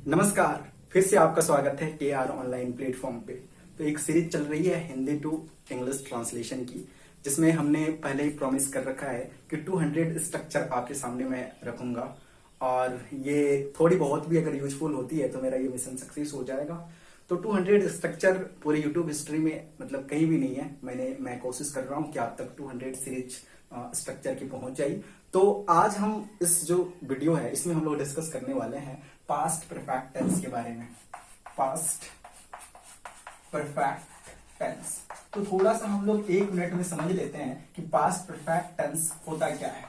नमस्कार। फिर से आपका स्वागत है के आर ऑनलाइन प्लेटफॉर्म पे। तो एक सीरीज चल रही है हिंदी टू इंग्लिश ट्रांसलेशन की, जिसमें हमने पहले ही प्रॉमिस कर रखा है कि 200 स्ट्रक्चर आपके सामने मैं रखूंगा, और ये थोड़ी बहुत भी अगर यूजफुल होती है तो मेरा ये मिशन सक्सेस हो जाएगा। तो 200 स्ट्रक्चर पूरे यूट्यूब हिस्ट्री में मतलब कहीं भी नहीं है। मैं कोशिश कर रहा हूँ कि आप तक 200 सीरीज स्ट्रक्चर की पहुंच जाए। तो आज हम इस जो वीडियो है इसमें हम लोग डिस्कस करने वाले हैं पास्ट परफेक्ट टेंस के बारे में। Past perfect tense. तो थोड़ा सा हम लोग 1 मिनट में समझ लेते हैं कि पास्ट परफेक्ट टेंस होता क्या है।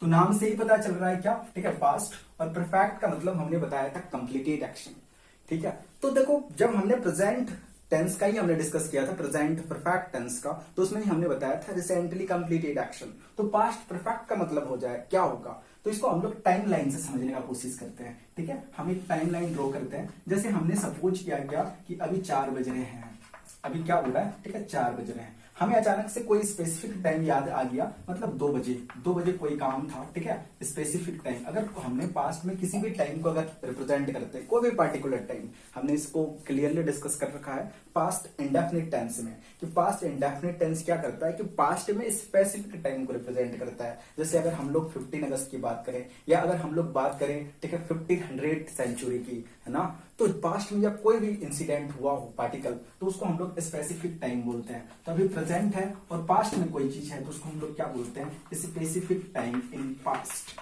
तो नाम से ही पता चल रहा है क्या, ठीक है। पास्ट और परफेक्ट का मतलब हमने बताया था कंप्लीटेड एक्शन, ठीक है। तो देखो, जब हमने प्रेजेंट टेंस का ही हमने डिस्कस किया था, प्रेजेंट परफेक्ट टेंस का, तो उसमें ही हमने बताया था रिसेंटली कंप्लीटेड एक्शन। तो पास्ट परफेक्ट का मतलब हो जाए क्या होगा, तो इसको हम लोग टाइम लाइन से समझने का कोशिश करते हैं, ठीक है। हम एक टाइम लाइन ड्रॉ करते हैं। जैसे हमने सपोज किया क्या कि अभी 4 बज रहे हैं, अभी क्या हो रहा है, ठीक है, 4 बज रहे हैं। हमें अचानक से कोई स्पेसिफिक टाइम याद आ गया, मतलब 2 बजे कोई काम था, ठीक है, स्पेसिफिक टाइम। अगर हमने पास्ट में किसी भी टाइम को अगर रिप्रेजेंट करते हैं, कोई भी पार्टिकुलर टाइम, हमने इसको क्लियरली डिस्कस कर रखा है पास्ट इंडेफिनिट टेंस में, कि पास्ट इंडेफिनिट टेंस क्या करता है कि पास्ट में स्पेसिफिक टाइम को रिप्रेजेंट करता है। जैसे अगर हम लोग 15 अगस्त की बात करें, या अगर हम लोग बात करें, ठीक है, 1500 सेंचुरी की, है ना, तो पास्ट में जब कोई भी इंसिडेंट हुआ हो पार्टिकल, तो उसको हम लोग स्पेसिफिक टाइम बोलते हैं। तो अभी प्रेजेंट है और पास्ट में कोई चीज है तो उसको हम लोग क्या बोलते हैं, specific time in past.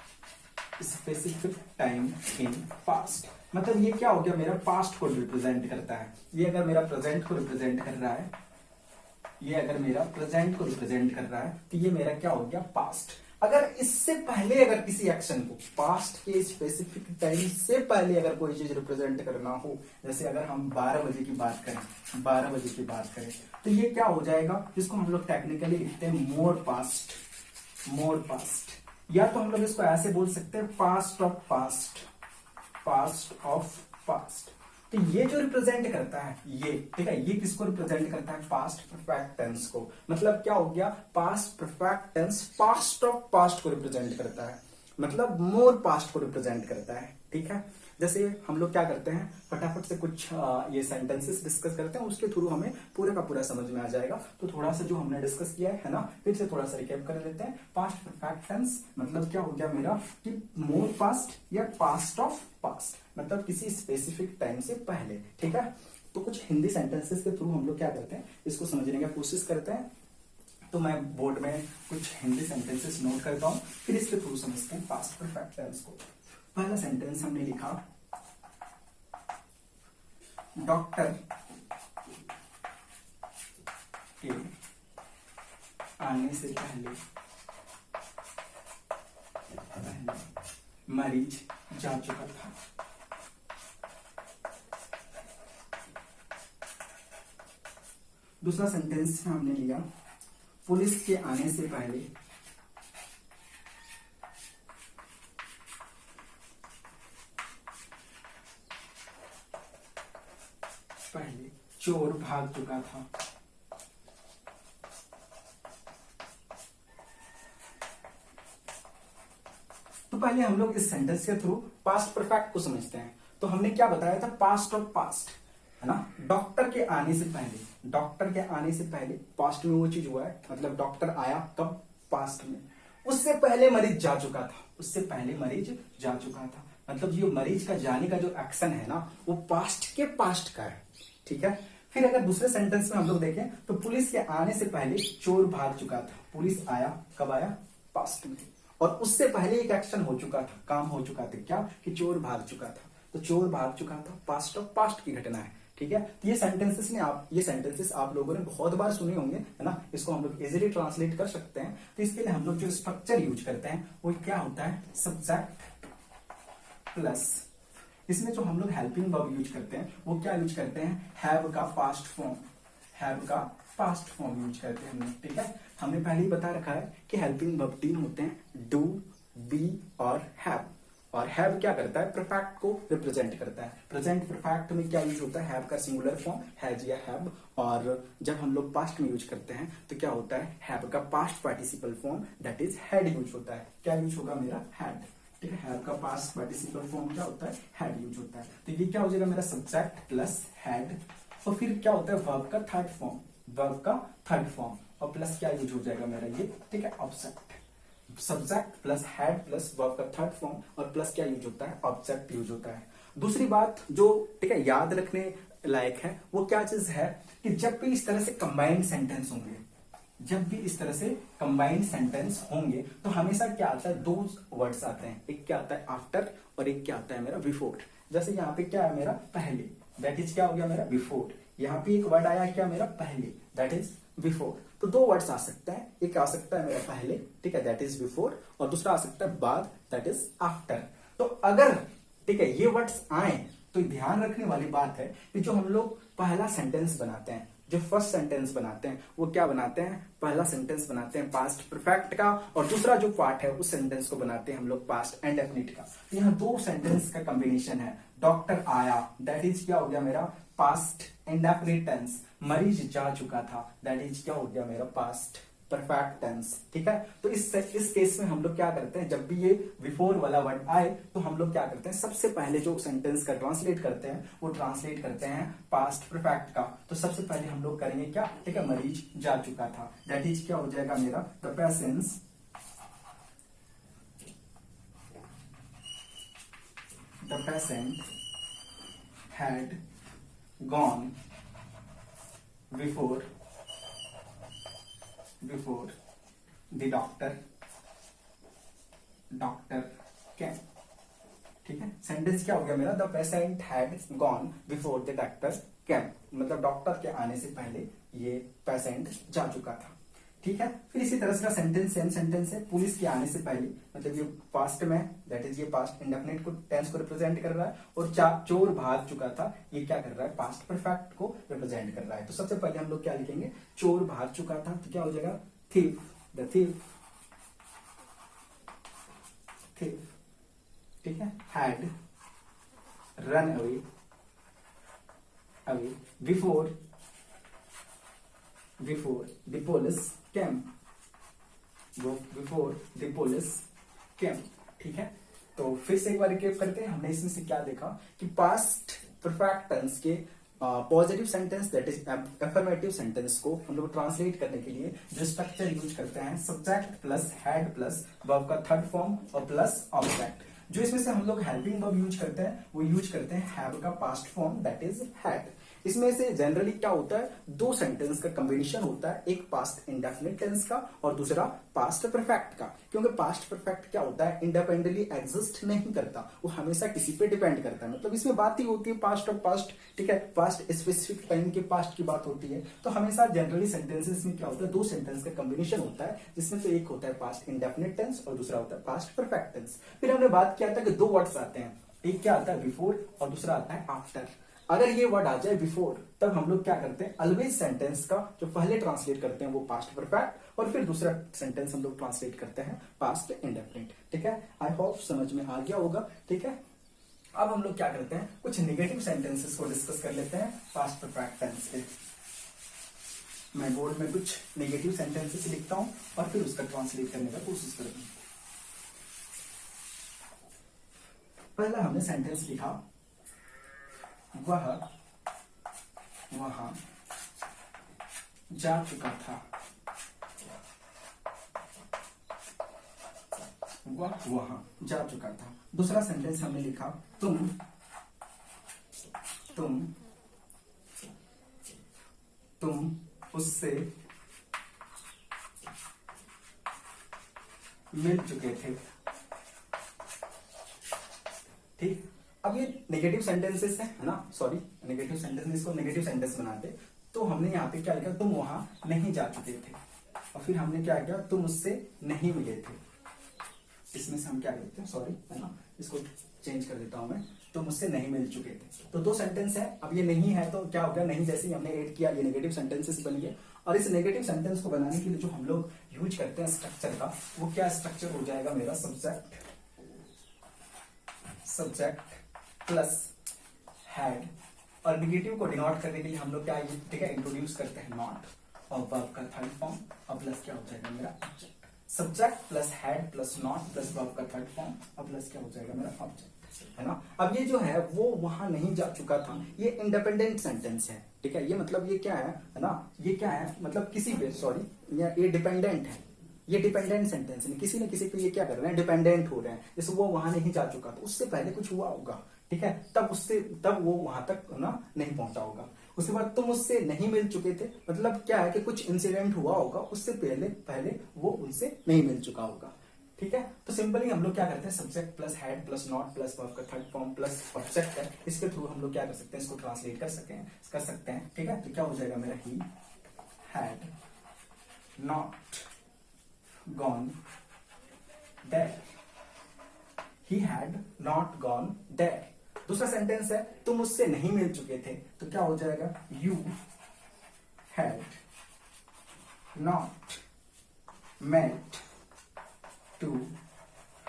Specific time in past मतलब ये क्या हो गया, मेरा पास्ट को रिप्रेजेंट करता है। ये अगर मेरा प्रेजेंट को रिप्रेजेंट कर रहा है, ये अगर मेरा प्रेजेंट को रिप्रेजेंट कर रहा है, तो ये मेरा क्या हो गया, पास्ट। अगर इससे पहले अगर किसी एक्शन को पास्ट के स्पेसिफिक टाइम से पहले अगर कोई चीज रिप्रेजेंट करना हो, जैसे अगर हम 12 बजे की बात करें, 12 बजे की बात करें, तो ये क्या हो जाएगा, जिसको हम लोग टेक्निकली लिखते हैं मोर पास्ट। मोर पास्ट, या तो हम लोग इसको ऐसे बोल सकते हैं past of past. Past of past. तो ये जो रिप्रेजेंट करता है, ये, ठीक है, ये किसको रिप्रेजेंट करता है, पास्ट परफेक्ट टेंस को। मतलब क्या हो गया, past perfect tense past of past को रिप्रेजेंट करता है, मतलब मोर पास्ट को रिप्रेजेंट करता है, ठीक है। जैसे हम लोग क्या करते हैं, फटाफट से कुछ ये सेंटेंसेस डिस्कस करते हैं, उसके थ्रू हमें पूरे का पूरा समझ में आ जाएगा। तो थोड़ा सा जो हमने डिस्कस किया है ना, फिर से थोड़ा सा रिकैप कर लेते हैं। पास्ट परफेक्ट टेंस मतलब क्या हो गया मेरा, कि मोर पास्ट या पास्ट ऑफ पास्ट, मतलब किसी स्पेसिफिक टाइम से पहले, ठीक है। तो कुछ हिंदी सेंटेंसेस के थ्रू हम लोग क्या करते हैं, इसको समझने की कोशिश करते हैं। तो मैं बोर्ड में कुछ हिंदी सेंटेंसेस नोट करता हूं, फिर इसके थ्रू समझते हैं पास्ट परफेक्ट टेंस को। पहला सेंटेंस हमने लिखा, डॉक्टर के आने से पहले मरीज जा चुका था। दूसरा सेंटेंस हमने लिया, पुलिस के आने से पहले चोर भाग चुका था। तो पहले हम लोग इस सेंटेंस के थ्रू पास्ट परफेक्ट को समझते हैं। तो हमने क्या बताया था, पास्ट ऑफ पास्ट, है ना। डॉक्टर के आने से पहले, डॉक्टर के आने से पहले पास्ट में वो चीज हुआ है, मतलब डॉक्टर आया कब, पास्ट में। उससे पहले मरीज जा चुका था, उससे पहले मरीज जा चुका था, मतलब ये मरीज का जाने का जो एक्शन है ना, वो पास्ट के पास्ट का है, ठीक है। फिर अगर दूसरे सेंटेंस में हम लोग देखें, तो पुलिस के आने से पहले चोर भाग चुका था। पुलिस आया कब आया, पास्ट में, और उससे पहले एक एक्शन हो चुका था, काम हो चुका था, क्या, कि चोर भाग चुका था। तो चोर भाग चुका था पास्ट ऑफ पास्ट की घटना है, ठीक है। तो ये सेंटेंसेस आप लोगों ने बहुत बार सुने होंगे, है ना। इसको हम लोग इजीली ट्रांसलेट कर सकते हैं। तो इसके लिए हम लोग जो स्ट्रक्चर यूज करते हैं वो क्या होता है, सब्जेक्ट प्लस, इसमें जो हम लोग हेल्पिंग वर्ब यूज करते हैं वो क्या यूज करते हैं, हैव का पास्ट फॉर्म। हैव का पास्ट फॉर्म यूज करते हैं हम लोग, ठीक है। हमने पहले ही बता रखा है कि हेल्पिंग वर्ब 3 होते हैं, डू, बी और हैव। और हैव क्या करता है, परफेक्ट को रिप्रेजेंट करता है। प्रेजेंट परफेक्ट में क्या यूज होता है, हैव का सिंगुलर फॉर्म हैज या हैव। और जब हम लोग पास्ट में यूज करते हैं तो क्या होता है, हैव का past participle form that is had use होता है। क्या यूज होगा मेरा, हैड, ठीक है। हैव का पास्ट पार्टिसिपल फॉर्म क्या होता है, हैड यूज होता है। तो ये क्या हो जाएगा मेरा सब्जेक्ट प्लस हैड, और फिर क्या होता है वर्ब का थर्ड फॉर्म, वर्ब का थर्ड फॉर्म, और प्लस क्या यूज हो जाएगा मेरा ये, ठीक है, object. Subject plus had plus verb का थर्ड फॉर्म और प्लस क्या यूज होता है, ऑब्जेक्ट यूज होता है। दूसरी बात जो ठीक है याद रखने लायक है वो क्या चीज है कि जब भी इस तरह से कंबाइंड सेंटेंस होंगे, जब भी इस तरह से कंबाइंड सेंटेंस होंगे तो हमेशा क्या आता है, दो वर्ड्स आते हैं, एक क्या आता है आफ्टर और एक क्या आता है मेरा बिफोर। जैसे यहाँ पे क्या है मेरा पहले, दैट इज क्या हो गया मेरा बिफोर। यहाँ पे एक वर्ड आया क्या मेरा पहले, दैट इज बिफोर। तो दो वर्ड्स आ सकते हैं, एक आ सकता है मेरा पहले, ठीक है, दैट इज बिफोर, और दूसरा आ सकता है बाद, दैट इज आफ्टर। तो अगर ठीक है ये वर्ड्स आए तो ध्यान रखने वाली बात है कि जो हम लोग पहला सेंटेंस बनाते हैं, जो फर्स्ट सेंटेंस बनाते हैं वो क्या बनाते हैं, पहला सेंटेंस बनाते हैं पास्ट परफेक्ट का, और दूसरा जो पार्ट है उस सेंटेंस को बनाते हैं हम लोग पास्ट इंडेफिनिट का। तो यहाँ दो सेंटेंस का कॉम्बिनेशन है। डॉक्टर आया, दैट इज क्या हो गया मेरा पास्ट इंडेफिनिट टेंस। मरीज जा चुका था, दैट इज क्या हो गया मेरा पास्ट परफेक्ट टेंस, ठीक है। तो इस केस में हम लोग क्या करते हैं, जब भी ये बिफोर वाला वर्ड आए तो हम लोग क्या करते हैं, सबसे पहले जो सेंटेंस का ट्रांसलेट करते हैं वो ट्रांसलेट करते हैं पास्ट परफेक्ट का। तो सबसे पहले हम लोग करेंगे क्या, ठीक है, मरीज जा चुका था, दैट इज क्या हो जाएगा मेरा the patient had gone before the doctor can, ठीक है। सेंटेंस क्या हो गया मेरा, the patient had gone before the doctor can, मतलब डॉक्टर के आने से पहले ये पेशेंट जा चुका था, ठीक है। फिर इसी तरह से सेंटेंस सेम सेंटेंस है, पुलिस के आने से पहले, मतलब ये पास्ट में, दैट इज ये पास्ट इंडेफिनिट को टेंस को रिप्रेजेंट कर रहा है, और चोर भाग चुका था ये क्या कर रहा है, पास्ट परफेक्ट को रिप्रेजेंट कर रहा है। तो सबसे पहले हम लोग क्या लिखेंगे, चोर भाग चुका था, तो क्या हो जाएगा thief, the thief, ठीक है, had run away before the police came, ठीक है। तो फिर से एक बार रिकैप करते हैं, हमने इसमें से क्या देखा कि पास्ट परफेक्ट टेंस के positive sentence that is affirmative sentence को हम लोग ट्रांसलेट करने के लिए जो स्ट्रक्चर यूज करते हैं, subject plus had plus verb का थर्ड फॉर्म और प्लस ऑब्जेक्ट। जो इसमें से हम लोग हेल्पिंग वर्ब यूज करते हैं वो यूज करते हैं हैव का past form that is had. इसमें से जनरली क्या होता है, दो सेंटेंस का कॉम्बिनेशन होता है, एक पास्ट इंडेफिनिट टेंस का और दूसरा पास्ट परफेक्ट का। क्योंकि पास्ट परफेक्ट क्या होता है, इंडिपेंडेंटली एग्जिस्ट नहीं करता, वो हमेशा किसी पे डिपेंड करता है। मतलब इसमें बात ही होती है पास्ट और पास्ट, ठीक है, पास्ट स्पेसिफिक टाइम के पास्ट की बात होती है। तो हमेशा जनरली सेंटेंसेस में क्या होता है, दो सेंटेंस का कॉम्बिनेशन होता है, जिसमें से एक होता है पास्ट इंडेफिनिट टेंस और दूसरा होता है पास्ट परफेक्ट टेंस। फिर हमने बात किया था कि दो वर्ड्स आते हैं, एक क्या आता है बिफोर और दूसरा आता है आफ्टर। अगर ये वर्ड आ जाए बिफोर, तब हम लोग क्या करते हैं, ऑलवेज सेंटेंस का जो पहले ट्रांसलेट करते हैं वो पास्ट परफेक्ट, और फिर दूसरा सेंटेंस हम लोग ट्रांसलेट करते हैं पास्ट इंडेफिनिट, ठीक है। आई होप समझ में आ गया होगा, ठीक है। अब हम लोग क्या करते हैं, कुछ नेगेटिव सेंटेंसेस को डिस्कस कर लेते हैं पास्ट परफेक्ट टेंस के। मैं बोर्ड में कुछ नेगेटिव सेंटेंसेस लिखता हूं और फिर उसका ट्रांसलेट करने का कोशिश करूंगा। पहला हमने सेंटेंस लिखा, वह वहां जा चुका था, वह वहां जा चुका था। दूसरा सेंटेंस हमने लिखा, तुम उससे मिल चुके थे, ठीक। अब ये नेगेटिव सेंटेंसेस है ना, सॉरी नेगेटिव सेंटेंस, इसको नेगेटिव सेंटेंस बनाते। तो हमने यहाँ पे क्या लिखा, तुम वहां नहीं जा चुके थे, और फिर हमने क्या किया, तुम उससे नहीं मिले थे। इसमें से हम क्या करते हैं, सॉरी है ना, इसको चेंज कर देता हूं मैं, तुम उससे नहीं मिल चुके थे। तो दो सेंटेंस है, अब ये नहीं है तो क्या हो गया, नहीं जैसे ही हमने ऐड किया ये नेगेटिव सेंटेंसेस बन गए। और इस नेगेटिव सेंटेंस को बनाने के लिए जो हम लोग यूज करते हैं स्ट्रक्चर का, वो क्या स्ट्रक्चर हो जाएगा मेरा, सब्जेक्ट प्लस हैड, और नेगेटिव को डिनोट करने के लिए हम लोग क्या, ठीक है, इंट्रोड्यूस करते हैं नॉट, और वर्ब का थर्ड फॉर्म, और प्लस क्या हो जाएगा मेरा object. Subject plus had plus not plus verb का थर्ड फॉर्म, और प्लस क्या हो जाएगा मेरा ऑब्जेक्ट। है ना। अब ये जो है वो वहां नहीं जा चुका था, ये इंडिपेंडेंट सेंटेंस है, ठीक है। ये मतलब ये क्या है ना, ये क्या है मतलब किसी पे, सॉरी ये डिपेंडेंट है, ये डिपेंडेंट सेंटेंस है, किसी न किसी पे ये क्या कर रहे हैं, डिपेंडेंट हो रहे हैं। जैसे वो वहां नहीं जा चुका तो उससे पहले कुछ हुआ होगा, ठीक है, तब वो वहां तक ना नहीं पहुंचा होगा। उसके बाद तुम उससे नहीं मिल चुके थे, मतलब क्या है कि कुछ इंसिडेंट हुआ होगा, उससे पहले पहले वो उनसे नहीं मिल चुका होगा, ठीक है। तो सिंपली हम लोग क्या करते हैं, subject plus had plus not plus verb का थर्ड फॉर्म प्लस ऑब्जेक्ट है, इसके थ्रू हम लोग क्या कर सकते हैं, इसको ट्रांसलेट कर सकते हैं, ठीक है। तो क्या हो जाएगा मेरा, he had not gone there, he had not gone there. दूसरा सेंटेंस है, तुम उससे नहीं मिल चुके थे, तो क्या हो जाएगा, you had not met to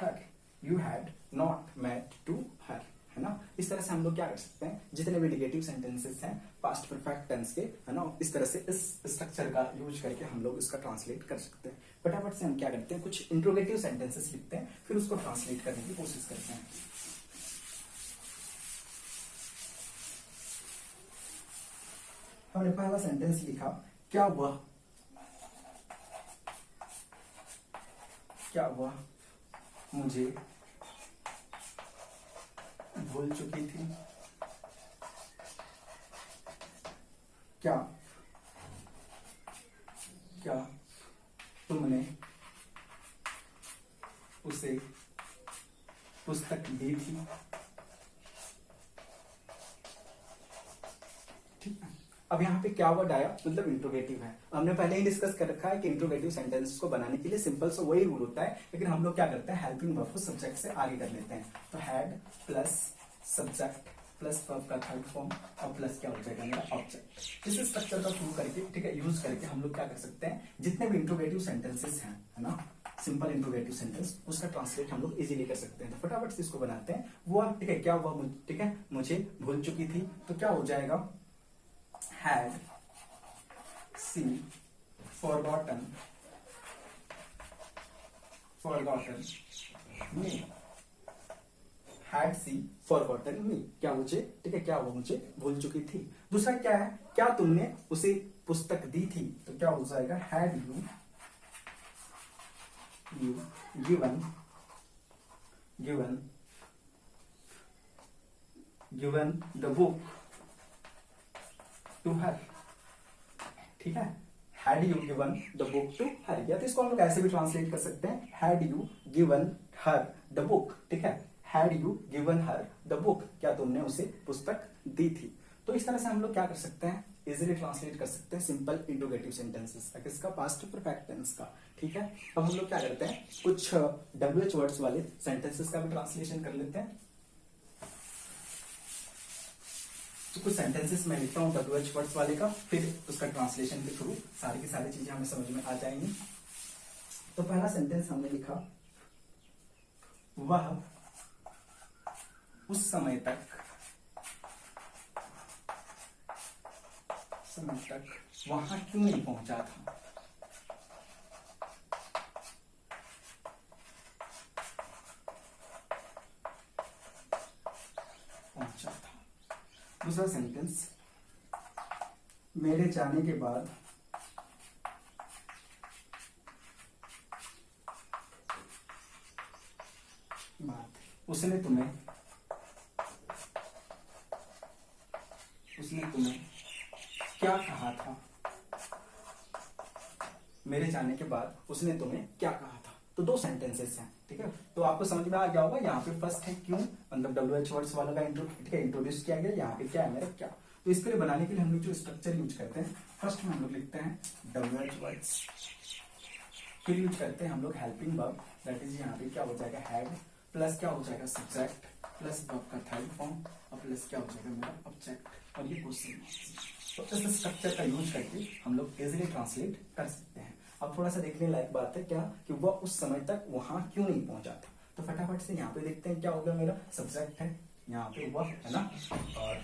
her, you had not met to her, है ना। इस तरह से हम लोग क्या कर सकते हैं, जितने भी नेगेटिव सेंटेंसेस हैं पास्ट परफेक्ट टेंस के, है ना, इस तरह से इस स्ट्रक्चर का यूज करके हम लोग इसका ट्रांसलेट कर सकते हैं। फटाफट से हम क्या करते हैं, कुछ इंट्रोगेटिव सेंटेंसेस लिखते हैं, फिर उसको ट्रांसलेट करने की कोशिश करते हैं। हमने पहला सेंटेंस लिखा, क्या वह मुझे भूल चुकी थी, क्या तुमने उसे पुस्तक दी थी, ठीक है। अब यहाँ पे क्या वर्ड आया, मतलब इंट्रोगेटिव है। हमने पहले ही डिस्कस कर रखा है कि इंट्रोगेटिव सेंटेंसेस को बनाने के लिए सिंपल से वही रूल होता है, लेकिन हम लोग क्या करते हैं, हेल्पिंग वर्ब को सब्जेक्ट से आगे कर लेते हैं। तो had plus subject plus verb का थर्ड फॉर्म और प्लस क्या हो जाएगा मेरा ऑब्जेक्ट। इस स्ट्रक्चर का थ्रू करके, ठीक है, यूज करके हम लोग क्या कर सकते हैं, जितने भी इंट्रोगेटिव सेंटेंसेस हैं, है ना, सिंपल इंट्रोगेटिव सेंटेंस, उसका ट्रांसलेट हम लोग इजीली कर सकते हैं। तो फटाफट से इसको बनाते हैं। वो, ठीक है, क्या हुआ, ठीक है, मुझे भूल चुकी थी, तो क्या हो जाएगा, had she forgotten me, had she forgotten me, क्या मुझे, ठीक है, क्या वो मुझे भूल चुकी थी। दूसरा क्या है, क्या तुमने उसे पुस्तक दी थी, तो क्या हो जाएगा, had you given the book to her, ठीक है, had you given the book to her, या तो इसको हम लोग ऐसे भी ट्रांसलेट कर सकते हैं, had you given her the book, ठीक है, had you given her the book, क्या तुमने उसे पुस्तक दी थी। तो इस तरह से हम लोग क्या कर सकते हैं, इजीली ट्रांसलेट कर सकते हैं सिंपल इंट्रोगेटिव सेंटेंसेस का, किसका, पास्ट परफेक्ट टेंस का, ठीक है। अब हम लोग क्या करते हैं, कुछ WH वर्ड्स वाले सेंटेंसेस का भी ट्रांसलेशन कर लेते हैं। तो कुछ सेंटेंसेस मैं लिखता हूँ WH वर्ड्स वाले का, फिर उसका ट्रांसलेशन के थ्रू सारी की सारी चीजें हमें समझ में आ जाएंगी। तो पहला सेंटेंस हमने लिखा, वह उस समय तक वहां क्यों नहीं पहुंचा था, दूसरा सेंटेंस, मेरे जाने के बाद उसने तुम्हें क्या कहा था, मेरे जाने के बाद उसने तुम्हें क्या कहा था। तो दो सेंटेंसेस हैं, ठीक है। तो आपको समझ में आ गया होगा, यहाँ पे फर्स्ट है क्यों, मतलब WH वर्ड्स वाला का इंट्रोड्यूस किया गया, यहाँ पे क्या है मेरा क्या। तो इसके लिए बनाने के लिए हम लोग जो स्ट्रक्चर यूज करते हैं, फर्स्ट में हम लोग लिखते हैं WH वर्ड्स, फिर यूज करते हैं हम लोग हेल्पिंग वर्ब, दैट इज यहाँ पे क्या हो जाएगा, हैड प्लस क्या हो जाएगा, सब्जेक्ट प्लस वर्ब का थर्ड फॉर्म और प्लस क्या हो जाएगा मेरा ऑब्जेक्ट, और ये क्वेश्चन। तो इस स्ट्रक्चर का यूज करके हम लोग इजीली ट्रांसलेट कर सकते हैं। अब थोड़ा सा देखने लायक बात है क्या, कि वह उस समय तक वहां क्यों नहीं पहुंचा था। तो फटाफट से यहाँ पे देखते हैं क्या होगा, मेरा सब्जेक्ट है, यहाँ पे वह है ना, और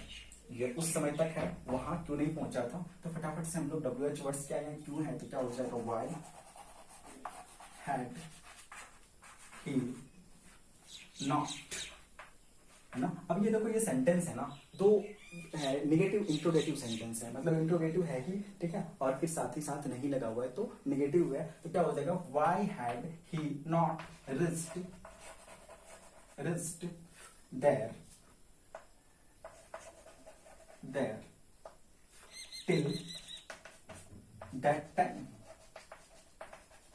ये उस समय तक है, वहां क्यों नहीं पहुंचा था। तो फटाफट से हम लोग WH वर्ड्स क्या है, क्यों है, तो क्या हो जाएगा, वाई हैड ही नॉट है ना। अब ये देखो ये सेंटेंस है ना, दो है निगेटिव इंट्रोगेटिव सेंटेंस है, मतलब इंट्रोगेटिव है ही, ठीक है, और फिर साथ ही साथ नहीं लगा हुआ है तो निगेटिव है, तो क्या हो जाएगा, why had he not reached there till that time,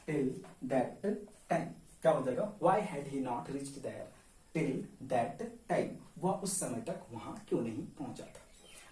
till that time, क्या हो जाएगा, why had he not reached there till that time, वह उस समय तक वहां क्यों नहीं पहुंचा था।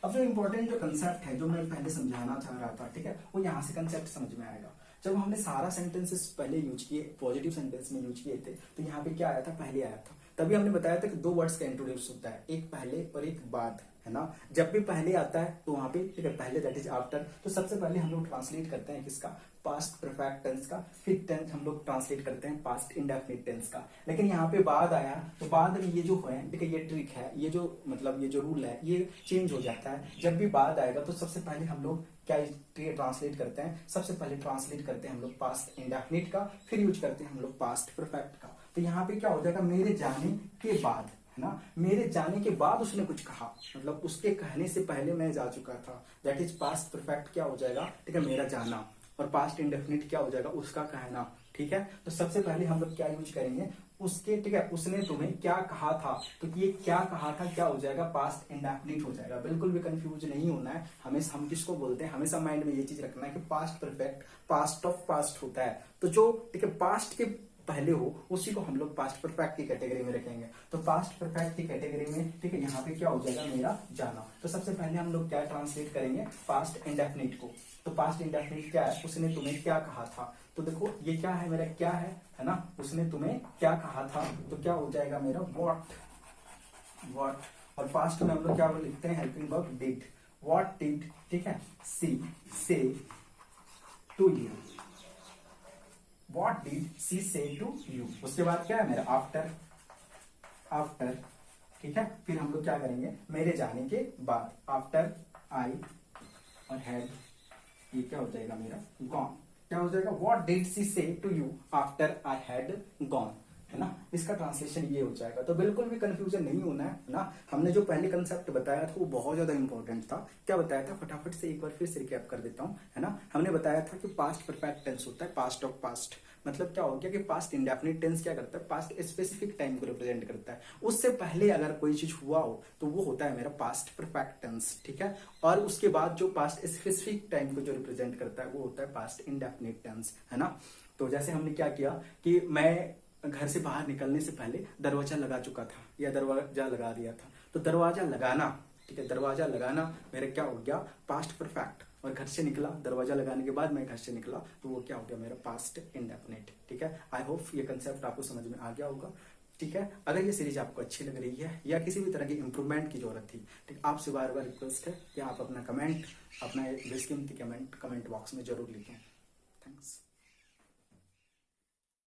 अब जो इंपॉर्टेंट जो कंसेप्ट है जो मैं पहले समझाना चाह रहा था, ठीक है, वो यहाँ से कंसेप्ट समझ में आएगा। जब हमने सारा सेंटेंसेस पहले यूज किए, पॉजिटिव सेंटेंस में यूज किए थे, तो यहाँ पे क्या आया था, पहले आया था, तभी हमने बताया था कि दो वर्ड्स का इंट्रोड्यूस होता है, एक पहले और एक बाद, है ना। जब भी पहले आता है तो वहां पे, ठीक है, पहले दैट इज आफ्टर, तो सबसे पहले हम लोग ट्रांसलेट करते हैं किसका, पास्ट परफेक्ट टेंस का, फिर टेंस हम लोग ट्रांसलेट करते हैं पास्ट इंडेफिनिट टेंस का। लेकिन यहाँ पे बाद आया तो बाद में ये जो है, ठीक है, ये ट्रिक है, ये जो मतलब ये जो रूल है ये चेंज हो जाता है। जब भी बाद आएगा तो सबसे पहले हम लोग क्या ट्रांसलेट करते हैं, सबसे पहले ट्रांसलेट करते हैं हम लोग पास्ट इंडेफिनिट का, फिर यूज करते हैं हम लोग पास्ट परफेक्ट का। तो यहाँ पे क्या हो जाएगा, मेरे जाने के बाद, है ना, मेरे जाने के बाद उसने कुछ कहा, मतलब उसके कहने से पहले मैं जा चुका था, दैट इज पास्ट परफेक्ट क्या हो जाएगा, ठीक है, मेरा जाना, और पास्ट इंडेफिनिट क्या हो जाएगा, उसका कहना, ठीक है। तो सबसे पहले हम लोग क्या यूज करेंगे, उसके, ठीक है, उसने तुम्हें क्या कहा था, तो ये क्या कहा था क्या हो जाएगा, पास्ट इंडेफिनिट हो जाएगा। बिल्कुल भी कंफ्यूज नहीं होना है, हमेशा हम किसको बोलते हैं, हमेशा माइंड में ये चीज रखना है कि past perfect past of past होता है, तो जो, ठीक है, पास्ट के पहले हो उसी को हम लोग पास्ट परफेक्ट की कैटेगरी में रखेंगे। तो पास्ट परफेक्ट की कैटेगरी में, ठीक है, यहाँ पे क्या हो जाएगा, मेरा जाना। तो सबसे पहले हम लोग क्या ट्रांसलेट करेंगे, पास्ट इंडेफिनिट को। तो पास्ट इंडेफिनिट क्या है, उसने तुम्हें क्या कहा था, तो देखो ये क्या है, मेरा क्या है ना, उसने तुम्हें क्या कहा था, तो क्या हो जाएगा मेरा व्हाट, और पास्ट में हम लोग क्या लिखते हैं, helping verb did, what did, ठीक है, she say to you, What did she say to you? उसके बाद क्या है मेरा आफ्टर, ठीक है, फिर हम लोग क्या करेंगे, मेरे जाने के बाद, आफ्टर आई और हैड, ये क्या हो जाएगा मेरा गॉन, क्या हो जाएगा, What did she say to you after I had gone, है ना। इसका ट्रांसलेशन ये हो जाएगा। तो बिल्कुल भी कंफ्यूजन नहीं होना है ना। हमने जो पहले कंसेप्ट बताया था वो बहुत ज्यादा इंपॉर्टेंट था। क्या बताया था, फटाफट से एक बार फिर से रिकैप कर देता हूं, है ना। हमने बताया था कि पास्ट परफेक्ट टेंस होता है पास्ट ऑफ पास्ट, मतलब क्या हो गया कि पास्ट इंडेफिनिट टेंस क्या करता है, पास्ट स्पेसिफिक टाइम को रिप्रेजेंट करता है, उससे पहले अगर कोई चीज हुआ हो तो वो होता है मेरा पास्ट परफेक्ट टेंस, ठीक है। और उसके बाद जो पास्ट स्पेसिफिक टाइम को जो रिप्रेजेंट करता है वो होता है पास्ट इंडेफिनिट टेंस, है ना। तो जैसे हमने क्या किया कि मैं घर से बाहर निकलने से पहले दरवाजा लगा चुका था या दरवाजा लगा दिया था, तो दरवाजा लगाना, ठीक है, दरवाजा लगाना मेरा क्या हो गया, पास्ट परफेक्ट, और घर से निकला, दरवाजा लगाने के बाद मैं घर से निकला, तो वो क्या हो गया मेरा पास्ट इंडेफिनिट, ठीक है। आई होप ये कंसेप्ट आपको समझ में आ गया होगा, ठीक है। अगर ये सीरीज आपको अच्छी लग रही है या किसी भी तरह की इंप्रूवमेंट की जरूरत थी, ठीक, आपसे बार बार रिक्वेस्ट है कि आप अपना कमेंट, अपना बेशकीमती कमेंट बॉक्स में जरूर लिखें। थैंक्स।